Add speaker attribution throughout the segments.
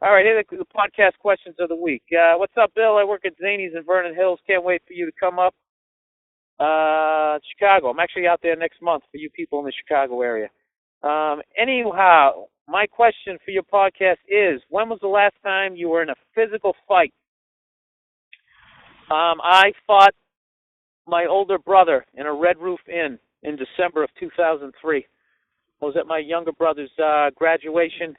Speaker 1: All right, here are the podcast questions of the week. What's up, Bill? I work at Zany's in Vernon Hills. Can't wait for you to come up. Chicago. I'm actually out there next month for you people in the Chicago area. Anyhow, my question for your podcast is, when was the last time you were in a physical fight? I fought my older brother in a Red Roof Inn in December of 2003. I was at my younger brother's graduation,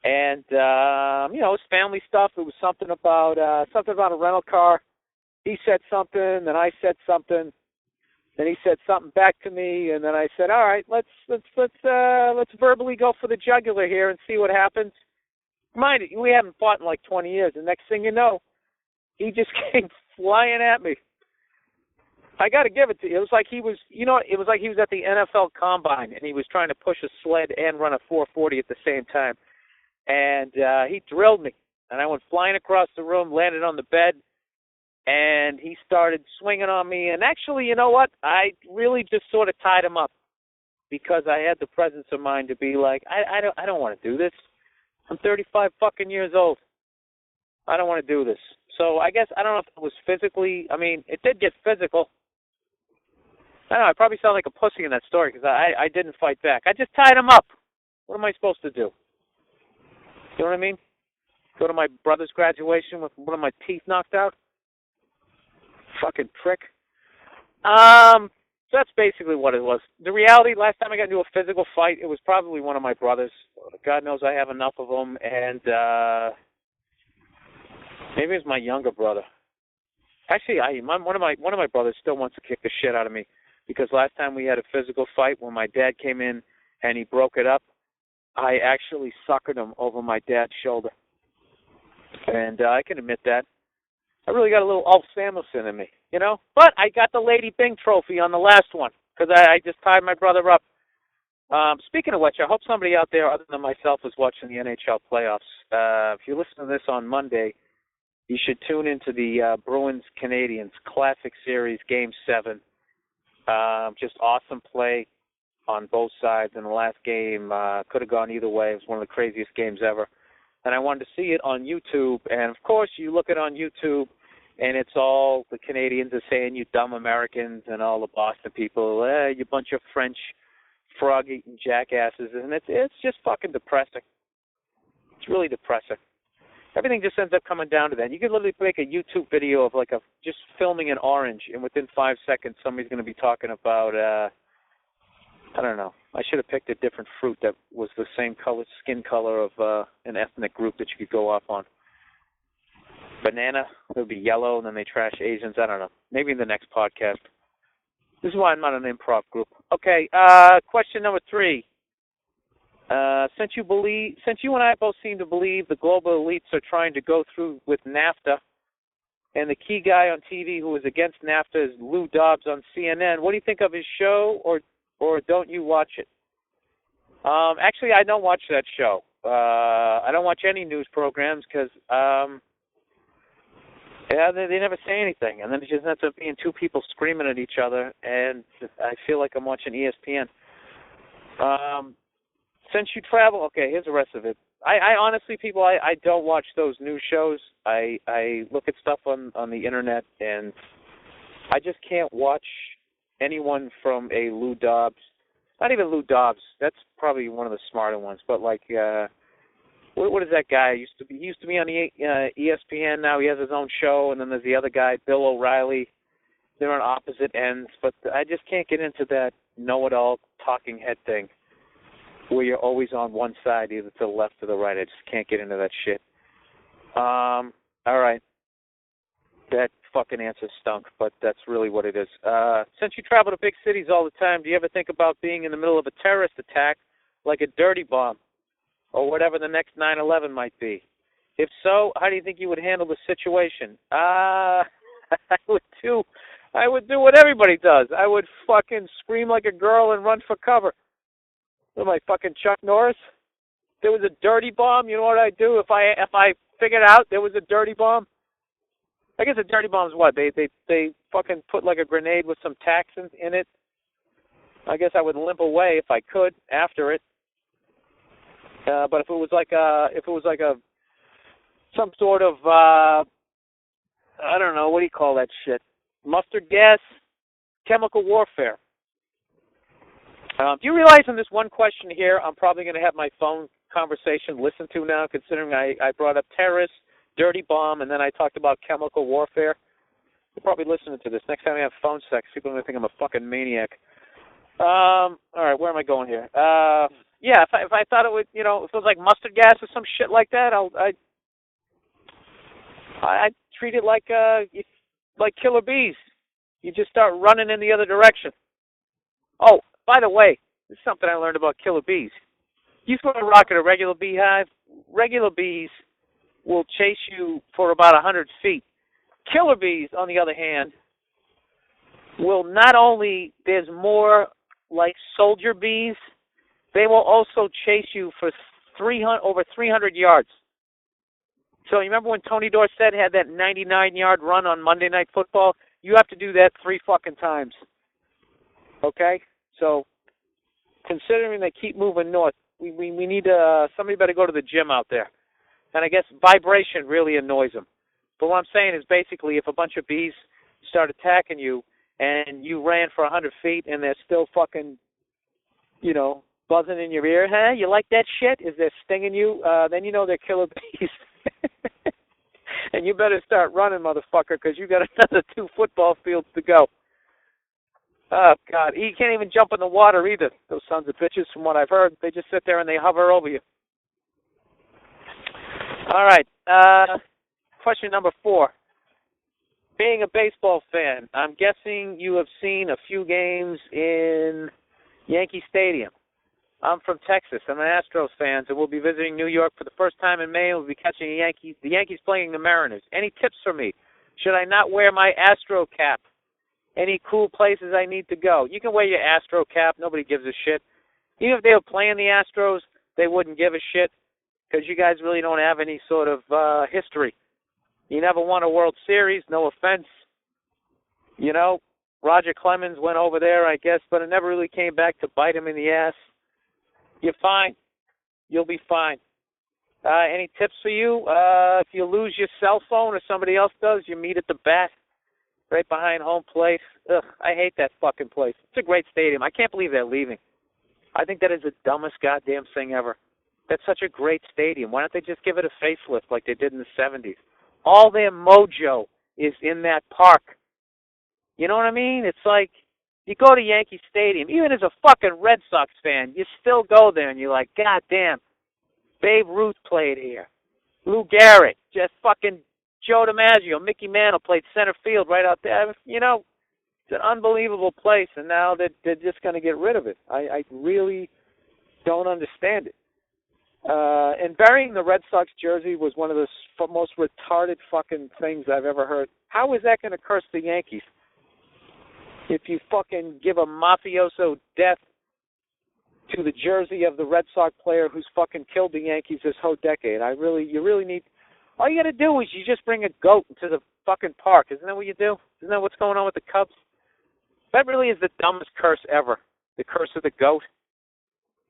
Speaker 1: and it was family stuff. It was something about a rental car. He said something, then I said something, then he said something back to me, and then I said, "All right, let's verbally go for the jugular here and see what happens." Mind you, we haven't fought in like 20 years. The next thing you know, he just came flying at me. I got to give it to you. It was like he was, it was like he was at the NFL Combine, and he was trying to push a sled and run a 440 at the same time. And he drilled me, and I went flying across the room, landed on the bed, and he started swinging on me. And actually, you know what? I really just sort of tied him up because I had the presence of mind to be like, I don't want to do this. I'm 35 fucking years old. I don't want to do this. So I guess, I don't know if it was physically, it did get physical. I don't know, I probably sound like a pussy in that story because I didn't fight back. I just tied him up. What am I supposed to do? You know what I mean? Go to my brother's graduation with one of my teeth knocked out? Fucking prick. So that's basically what it was. The reality, last time I got into a physical fight, it was probably one of my brothers. God knows I have enough of them, and maybe it's my younger brother. Actually, one of my brothers still wants to kick the shit out of me because last time we had a physical fight when my dad came in and he broke it up, I actually suckered him over my dad's shoulder. And I can admit that. I really got a little Ulf Samuelson in me, you know? But I got the Lady Bing trophy on the last one because I just tied my brother up. Speaking of which, I hope somebody out there other than myself is watching the NHL playoffs. If you listen to this on Monday, you should tune into the Bruins-Canadiens Classic Series Game 7. Just awesome play on both sides in the last game. Could have gone either way. It was one of the craziest games ever. And I wanted to see it on YouTube. And, of course, you look it on YouTube, and it's all the Canadians are saying, you dumb Americans, and all the Boston people, you bunch of French frog-eating jackasses. And it's just fucking depressing. It's really depressing. Everything just ends up coming down to that. You can literally make a YouTube video of just filming an orange, and within 5 seconds somebody's going to be talking about, I don't know. I should have picked a different fruit that was the same skin color of an ethnic group that you could go off on. Banana, it would be yellow, and then they trash Asians. I don't know. Maybe in the next podcast. This is why I'm not an improv group. Okay, question number 3. Since you and I both seem to believe the global elites are trying to go through with NAFTA, and the key guy on TV who is against NAFTA is Lou Dobbs on CNN, what do you think of his show, or don't you watch it? Actually, I don't watch that show. I don't watch any news programs because they never say anything, and then it just ends up being two people screaming at each other, and I feel like I'm watching ESPN. Since you travel, okay, here's the rest of it. I honestly, people, I don't watch those news shows. I look at stuff on the internet, and I just can't watch anyone from a Lou Dobbs. Not even Lou Dobbs. That's probably one of the smarter ones. But what is that guy? He used to be on the ESPN. Now he has his own show, and then there's the other guy, Bill O'Reilly. They're on opposite ends, but I just can't get into that know-it-all talking head thing where you're always on one side, either to the left or the right. I just can't get into that shit. All right. That fucking answer stunk, but that's really what it is. Since you travel to big cities all the time, do you ever think about being in the middle of a terrorist attack, like a dirty bomb, or whatever the next 9/11 might be? If so, how do you think you would handle the situation? I would do what everybody does. I would fucking scream like a girl and run for cover. What am I, fucking Chuck Norris? If there was a dirty bomb, you know what I'd do if I figured out there was a dirty bomb? I guess a dirty bomb is what? They fucking put like a grenade with some tacks in it. I guess I would limp away if I could after it. But if it was like a some sort of, I don't know, what do you call that shit? Mustard gas? Chemical warfare. Do you realize in this one question here, I'm probably going to have my phone conversation listened to now, considering I brought up terrorists, dirty bomb, and then I talked about chemical warfare? You're probably listening to this. Next time I have phone sex, people are going to think I'm a fucking maniac. All right, where am I going here? Yeah, if I thought it would, if it was like mustard gas or some shit like that, I'd treat it like killer bees. You just start running in the other direction. Oh, by the way, this is something I learned about killer bees. You throw a rock at a regular beehive, regular bees will chase you for about 100 feet. Killer bees, on the other hand, will not only, there's more like soldier bees, they will also chase you for over 300 yards. So you remember when Tony Dorsett had that 99-yard run on Monday Night Football? You have to do that 3 fucking times. Okay? So considering they keep moving north, we need somebody better go to the gym out there. And I guess vibration really annoys them. But what I'm saying is basically if a bunch of bees start attacking you and you ran for 100 feet and they're still fucking, buzzing in your ear, huh? You like that shit? Is they're stinging you? Then you know they're killer bees. And you better start running, motherfucker, because you got another 2 football fields to go. Oh, God. You can't even jump in the water either, those sons of bitches, from what I've heard. They just sit there and they hover over you. All right. Question number 4. Being a baseball fan, I'm guessing you have seen a few games in Yankee Stadium. I'm from Texas. I'm an Astros fan, so we'll be visiting New York for the first time in May. We'll be catching the Yankees playing the Mariners. Any tips for me? Should I not wear my Astro cap? Any cool places I need to go? You can wear your Astro cap. Nobody gives a shit. Even if they were playing the Astros, they wouldn't give a shit because you guys really don't have any sort of history. You never won a World Series, no offense. Roger Clemens went over there, I guess, but it never really came back to bite him in the ass. You're fine. You'll be fine. Any tips for you? If you lose your cell phone or somebody else does, you meet at the bat right behind home plate. Ugh, I hate that fucking place. It's a great stadium. I can't believe they're leaving. I think that is the dumbest goddamn thing ever. That's such a great stadium. Why don't they just give it a facelift like they did in the 70s? All their mojo is in that park. You know what I mean? It's like, you go to Yankee Stadium, even as a fucking Red Sox fan, you still go there and you're like, God damn, Babe Ruth played here. Lou Gehrig, just fucking Joe DiMaggio, Mickey Mantle played center field right out there. It's an unbelievable place, and now they're just going to get rid of it. I really don't understand it. And burying the Red Sox jersey was one of the most retarded fucking things I've ever heard. How is that going to curse the Yankees? If you fucking give a mafioso death to the jersey of the Red Sox player who's fucking killed the Yankees this whole decade, you really need, all you got to do is you just bring a goat to the fucking park. Isn't that what you do? Isn't that what's going on with the Cubs? That really is the dumbest curse ever, the curse of the goat.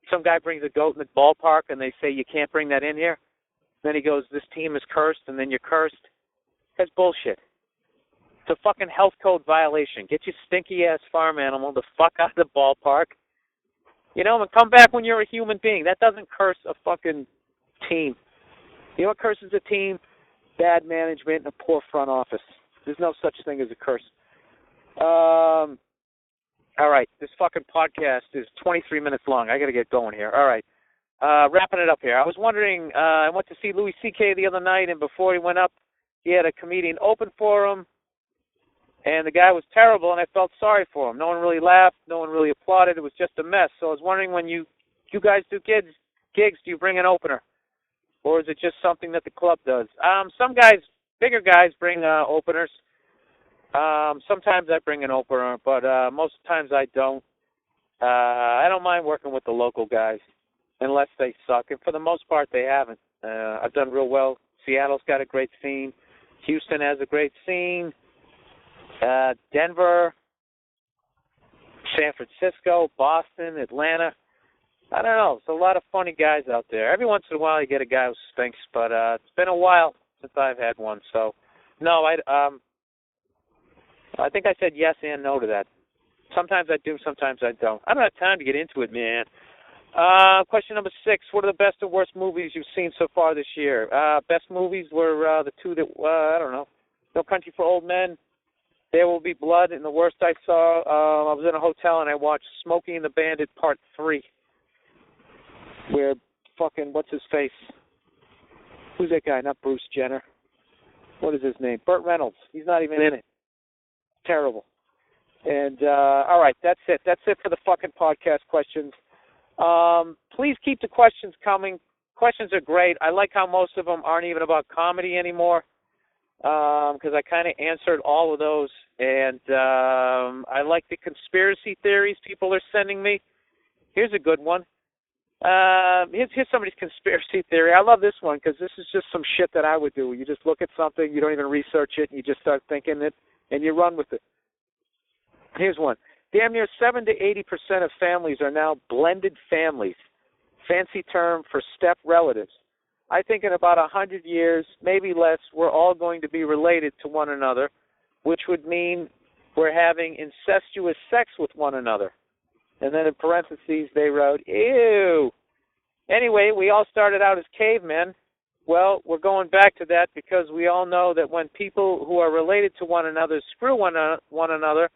Speaker 1: Some guy brings a goat in the ballpark and they say you can't bring that in here. Then he goes, this team is cursed, and then you're cursed. That's bullshit. It's a fucking health code violation. Get your stinky-ass farm animal the fuck out of the ballpark. And come back when you're a human being. That doesn't curse a fucking team. You know what curses a team? Bad management and a poor front office. There's no such thing as a curse. All right, this fucking podcast is 23 minutes long. I got to get going here. All right, wrapping it up here. I was wondering, I went to see Louis C.K. the other night, and before he went up, he had a comedian open for him. And the guy was terrible, and I felt sorry for him. No one really laughed. No one really applauded. It was just a mess. So I was wondering, when you guys do gigs, do you bring an opener? Or is it just something that the club does? Some guys, bigger guys, bring openers. Sometimes I bring an opener, but most times I don't. I don't mind working with the local guys, unless they suck. And for the most part, they haven't. I've done real well. Seattle's got a great scene. Houston has a great scene. Denver, San Francisco, Boston, Atlanta. I don't know. There's a lot of funny guys out there. Every once in a while you get a guy who stinks, but it's been a while since I've had one. So, no, I think I said yes and no to that. Sometimes I do, sometimes I don't. I don't have time to get into it, man. Question number 6. What are the best and worst movies you've seen so far this year? Best movies were the two that, I don't know, No Country for Old Men, There Will Be Blood, and the worst I saw, I was in a hotel and I watched Smokey and the Bandit Part 3, where fucking, what's his face? Who's that guy? Not Bruce Jenner. What is his name? Burt Reynolds. He's not even in it. Terrible. And, all right, that's it. That's it for the fucking podcast questions. Please keep the questions coming. Questions are great. I like how most of them aren't even about comedy anymore, because I kind of answered all of those. And I like the conspiracy theories people are sending me. Here's a good one. Here's somebody's conspiracy theory. I love this one because this is just some shit that I would do. You just look at something, you don't even research it, and you just start thinking it, and you run with it. Here's one. Damn near 70 to 80% of families are now blended families, fancy term for step relatives. I think in about 100 years, maybe less, we're all going to be related to one another, which would mean we're having incestuous sex with one another. And then in parentheses, they wrote, ew. Anyway, we all started out as cavemen. Well, we're going back to that because we all know that when people who are related to one another screw one another,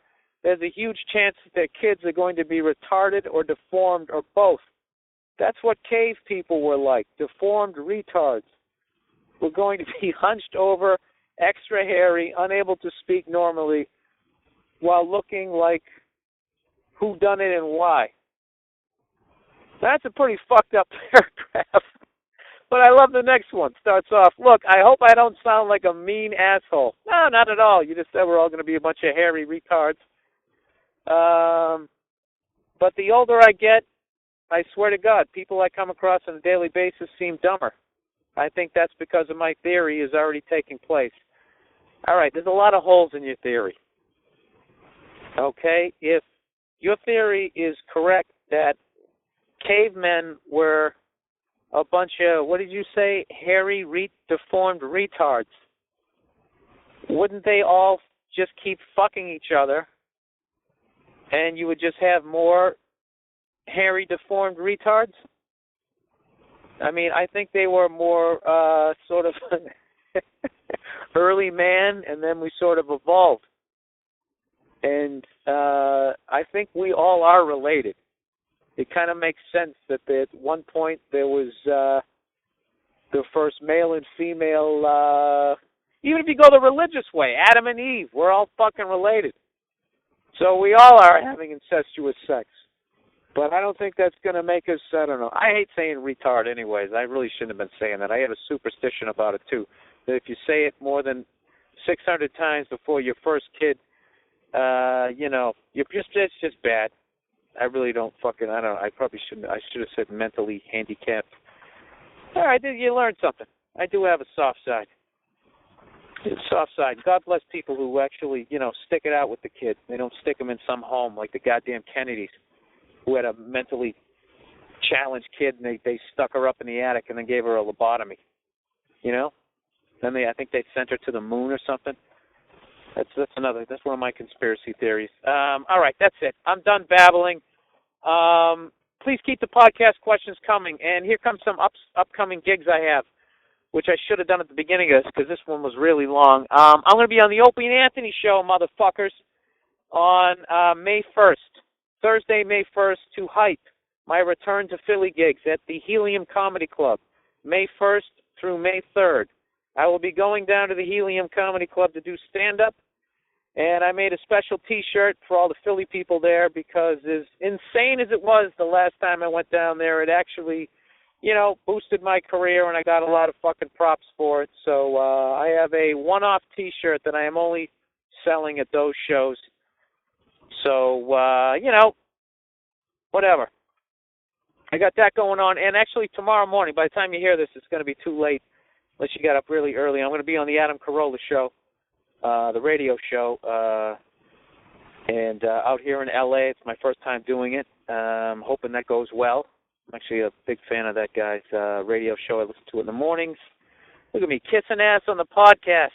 Speaker 1: there's a huge chance that their kids are going to be retarded or deformed or both. That's what cave people were like, deformed retards. We're going to be hunched over, extra hairy, unable to speak normally, while looking like who done it and why. That's a pretty fucked up paragraph. But I love the next one. Starts off, look, I hope I don't sound like a mean asshole. No, not at all. You just said we're all going to be a bunch of hairy retards. But the older I get, I swear to God, people I come across on a daily basis seem dumber. I think that's because of my theory is already taking place. All right, there's a lot of holes in your theory. Okay, if your theory is correct that cavemen were a bunch of, what did you say, hairy, deformed retards, wouldn't they all just keep fucking each other and you would just have more hairy, deformed retards? I mean, I think they were more sort of early man, and then we sort of evolved. And I think we all are related. It kind of makes sense that at one point there was the first male and female, even if you go the religious way, Adam and Eve, we're all fucking related. So we all are having incestuous sex. But I don't think that's going to make us, I don't know. I hate saying retard anyways. I really shouldn't have been saying that. I have a superstition about it too. That if you say it more than 600 times before your first kid, it's just bad. I really don't fucking, I don't know. I probably shouldn't, I should have said mentally handicapped. All right, you learned something. I do have a soft side. Soft side. God bless people who actually, stick it out with the kid. They don't stick them in some home like the goddamn Kennedys, who had a mentally challenged kid and they stuck her up in the attic and then gave her a lobotomy. Then I think they sent her to the moon or something. That's one of my conspiracy theories. All right, that's it. I'm done babbling. Please keep the podcast questions coming. And here comes some upcoming gigs I have, which I should have done at the beginning of this because this one was really long. I'm going to be on the Opie and Anthony show, motherfuckers, on May 1st, Thursday, May 1st, to hype my return to Philly gigs at the Helium Comedy Club, May 1st through May 3rd. I will be going down to the Helium Comedy Club to do stand-up, and I made a special T-shirt for all the Philly people there because as insane as it was the last time I went down there, it actually, boosted my career, and I got a lot of fucking props for it. So I have a one-off T-shirt that I am only selling at those shows. So, whatever. I got that going on. And actually tomorrow morning, by the time you hear this, it's going to be too late unless you got up really early. I'm going to be on the Adam Carolla show, the radio show, and out here in L.A. It's my first time doing it. I'm hoping that goes well. I'm actually a big fan of that guy's radio show. I listen to it in the mornings. Look at me kissing ass on the podcast.